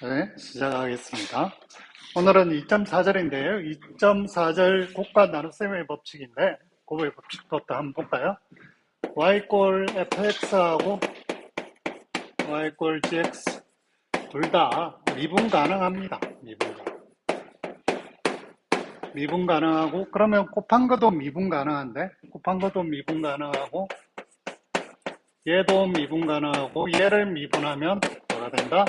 네, 시작하겠습니다. 오늘은 2.4절인데요. 2.4절 곱과 나눗셈의 법칙인데, 곱의 법칙부터 한번 볼까요? y 꼴 fx하고 y 꼴 gx 둘 다 미분 가능합니다. 미분 가능하고, 그러면 곱한 것도 미분 가능한데, 곱한 것도 미분 가능하고, 얘도 미분 가능하고, 얘를 미분하면 뭐가 된다?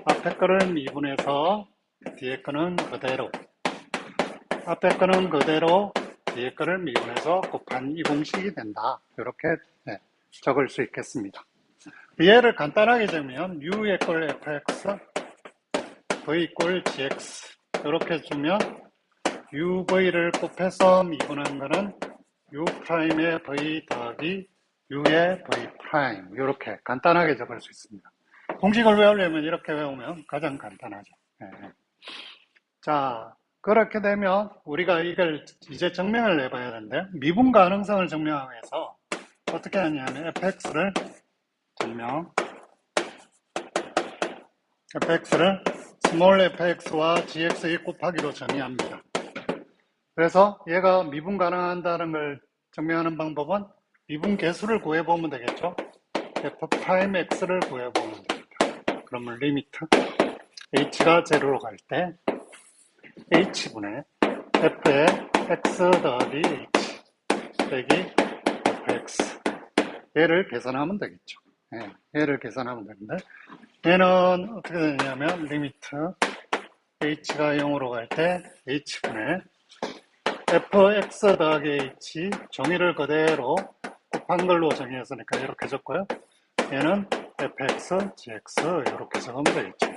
앞에 거를 미분해서 뒤에 거는 그대로, 앞에 거는 그대로 뒤에 거를 미분해서 곱한 이 공식이 된다. 이렇게 적을 수 있겠습니다. 얘를 간단하게 적으면 u의 꼴 fx, v 꼴 gx 이렇게 주면 uv를 곱해서 미분한 거는 u'의 v 더하기 u의 v' 이렇게 간단하게 적을 수 있습니다. 공식을 외우려면 이렇게 외우면 가장 간단하죠. 자, 그렇게 되면 우리가 이걸 이제 증명을 해봐야 되는데, 미분 가능성을 증명하기 위해서 어떻게 하냐면 fx를 small fx와 gx의 곱하기로 정의합니다. 그래서 얘가 미분 가능한다는 걸 증명하는 방법은 미분 개수를 구해보면 되겠죠. f'x를 구해보면 됩니다. 그러면 리미트 h가 제로로 갈 때 h분의 f의 x 더하기 h 빼기 fx 얘를 계산하면 되겠죠. 얘를 계산하면 되는데 얘는 어떻게 되냐면 리미트 h가 0으로 갈 때 h분의 fx 더하기 h 정의를 그대로 곱한 걸로 정의했으니까 이렇게 적고요. 얘는 fx, gx 이렇게 적으면 되겠죠.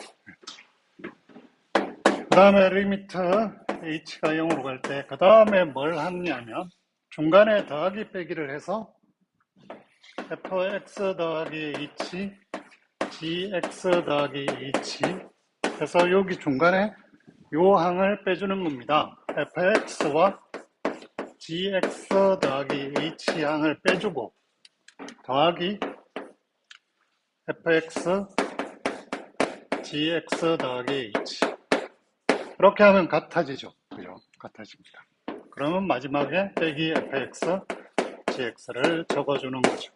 그 다음에 리미트 h가 0으로 갈 때 그 다음에 뭘 하냐면 중간에 더하기 빼기를 해서 fx 더하기 h, gx 더하기 h 해서 여기 중간에 요 항을 빼주는 겁니다. fx와 gx 더하기 h 항을 빼주고 더하기 fx, gx 더하기 h 이렇게 하면 같아지죠. 그죠? 같아집니다. 그러면 마지막에 빼기 fx, gx를 적어주는 거죠.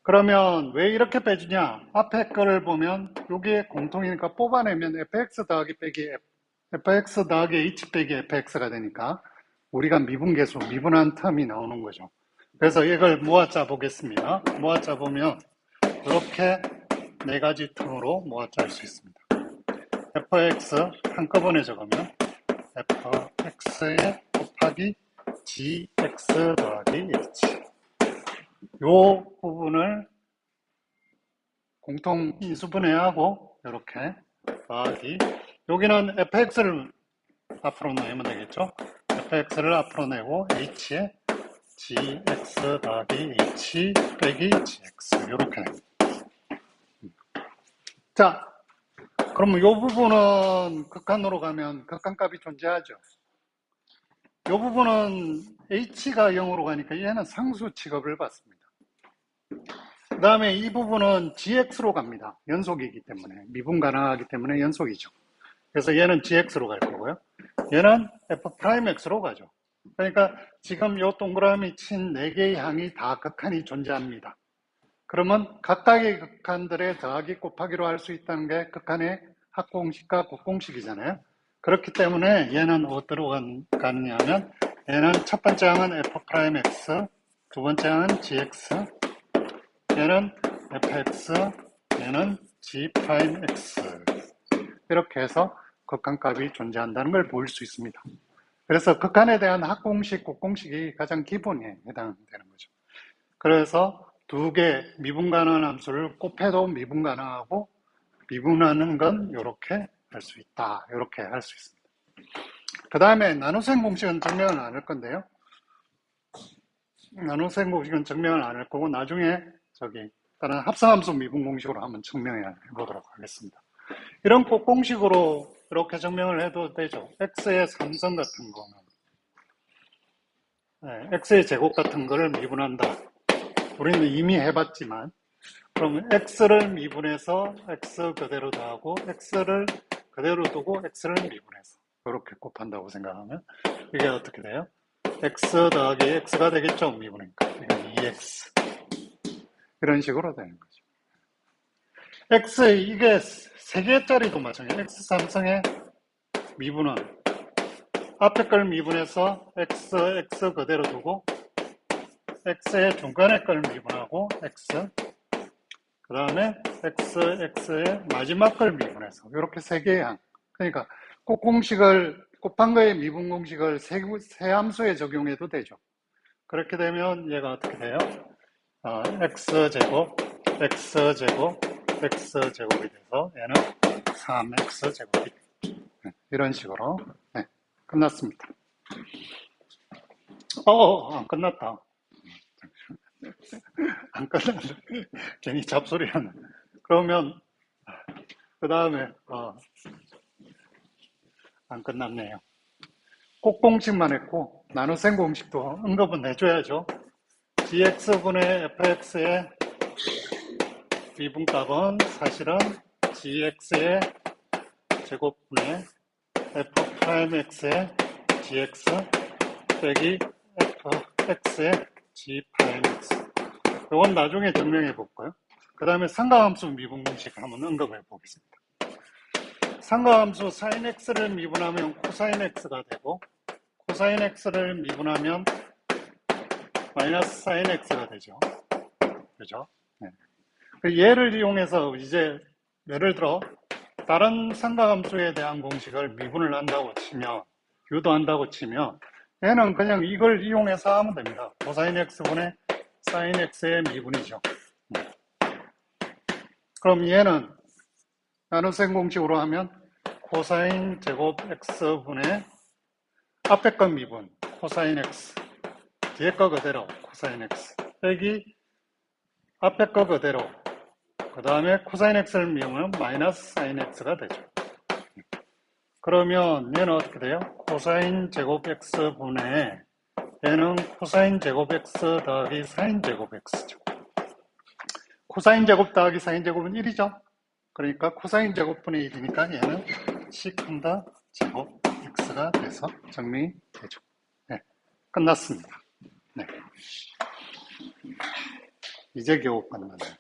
그러면 왜 이렇게 빼주냐? 앞에 거를 보면 여기에 공통이니까 뽑아내면 fx 더하기 빼기 fx 더하기 h 빼기 fx가 되니까 우리가 미분계수, 미분한 텀이 나오는 거죠. 그래서 이걸 모아짜 보겠습니다. 모아짜 보면 이렇게 네 가지 텀으로 모아짜 할 수 있습니다. fx 한꺼번에 적으면 fx에 곱하기 gx 더하기 h 요 부분을 공통 인수분해하고 이렇게 더하기 여기는 fx를 앞으로 내면 되겠죠. fx를 앞으로 내고 h에 gx 더하기 h 빼기 gx 이렇게 자, 그러면 이 부분은 극한으로 가면 극한값이 존재하죠. 이 부분은 h가 0으로 가니까 얘는 상수 취급을 받습니다. 그 다음에 이 부분은 gx로 갑니다. 연속이기 때문에 미분 가능하기 때문에 연속이죠. 그래서 얘는 gx로 갈 거고요. 얘는 f'x로 가죠. 그러니까 지금 이 동그라미 친 4개의 항이 다 극한이 존재합니다. 그러면 각각의 극한들의 더하기 곱하기로 할 수 있다는 게 극한의 합공식과 곱공식이잖아요. 그렇기 때문에 얘는 어디로 가느냐면 얘는 첫 번째 항은 f'x, 두 번째 항은 gx, 얘는 fx, 얘는 g'x 이렇게 해서 극한값이 존재한다는 걸 볼 수 있습니다. 그래서 극한에 대한 합공식, 곱공식이 가장 기본에 해당되는 거죠. 그래서 두 개 미분 가능한 함수를 곱해도 미분 가능하고 미분하는 건 이렇게 할 수 있다. 이렇게 할 수 있습니다. 그 다음에 나눗셈 공식은 증명을 안 할 건데요. 나눗셈 공식은 증명을 안 할 거고 나중에 다른 합성함수 미분 공식으로 한번 증명해 보도록 하겠습니다. 이런 곱공식으로 이렇게 증명을 해도 되죠. x의 3성 같은 거는 x의 제곱 같은 거를 미분한다. 우리는 이미 해봤지만 그러면 x를 미분해서 x 그대로 더하고 x를 그대로 두고 x를 미분해서 이렇게 곱한다고 생각하면 이게 어떻게 돼요? x 더하기 x가 되겠죠? 미분이니까. 이건 2x. 이런 식으로 되는 거죠. x, 이게 3개짜리도 마찬가지예요. x 삼성의 미분은 앞에 걸 미분해서 x 그대로 두고 x의 중간에 걸 미분하고 x, 그 다음에 x의 마지막 걸 미분해서 이렇게 3개의 항. 그러니까 꼭 공식을 곱한 거의 미분 공식을 세 함수에 적용해도 되죠. 그렇게 되면 얘가 어떻게 돼요? x제곱, x제곱, x제곱이 돼서 얘는 3x제곱이 돼요. 네, 이런 식으로. 네, 끝났습니다. 안 끝났다. 안 끝났는데 괜히 잡소리 하네. 그러면 그 다음에 안 끝났네요. 꼭 공식만 했고 나눗셈 공식도 언급은 해줘야죠. gx분의 fx의 미분값은 사실은 gx의 제곱분의 f'x의 gx 빼기 fx의 g'x. 이건 나중에 증명해 볼까요? 그 다음에 삼각함수 미분 공식을 한번 언급해 보겠습니다. 삼각함수 sin x를 미분하면 코사인 x가 되고 코사인 x를 미분하면 마이너스 사인 x가 되죠. 그죠? 네. 얘를 이용해서 이제 예를 들어 다른 삼각함수에 대한 공식을 미분을 한다고 치면, 유도한다고 치면 얘는 그냥 이걸 이용해서 하면 됩니다. 코사인 x분의 사인 x의 미분이죠. 그럼 얘는 나눗셈 공식으로 하면 코사인 제곱 x분의 앞에 건 미분 코사인 x, 뒤에 거 그대로 코사인 x 빼기 앞에 거 그대로, 그 다음에 코사인 x를 미우면 마이너스 사인 x가 되죠. 그러면 얘는 어떻게 돼요? 코사인 제곱 x분의 얘는 코사인 제곱 x 더하기 사인 제곱 x죠. 코사인 제곱 더하기 사인 제곱은 1이죠. 그러니까 코사인 제곱분의 1이니까 얘는 시컨다 제곱 x가 돼서 정리이 되죠. 네, 끝났습니다. 네. 이제 겨우 끝났네요.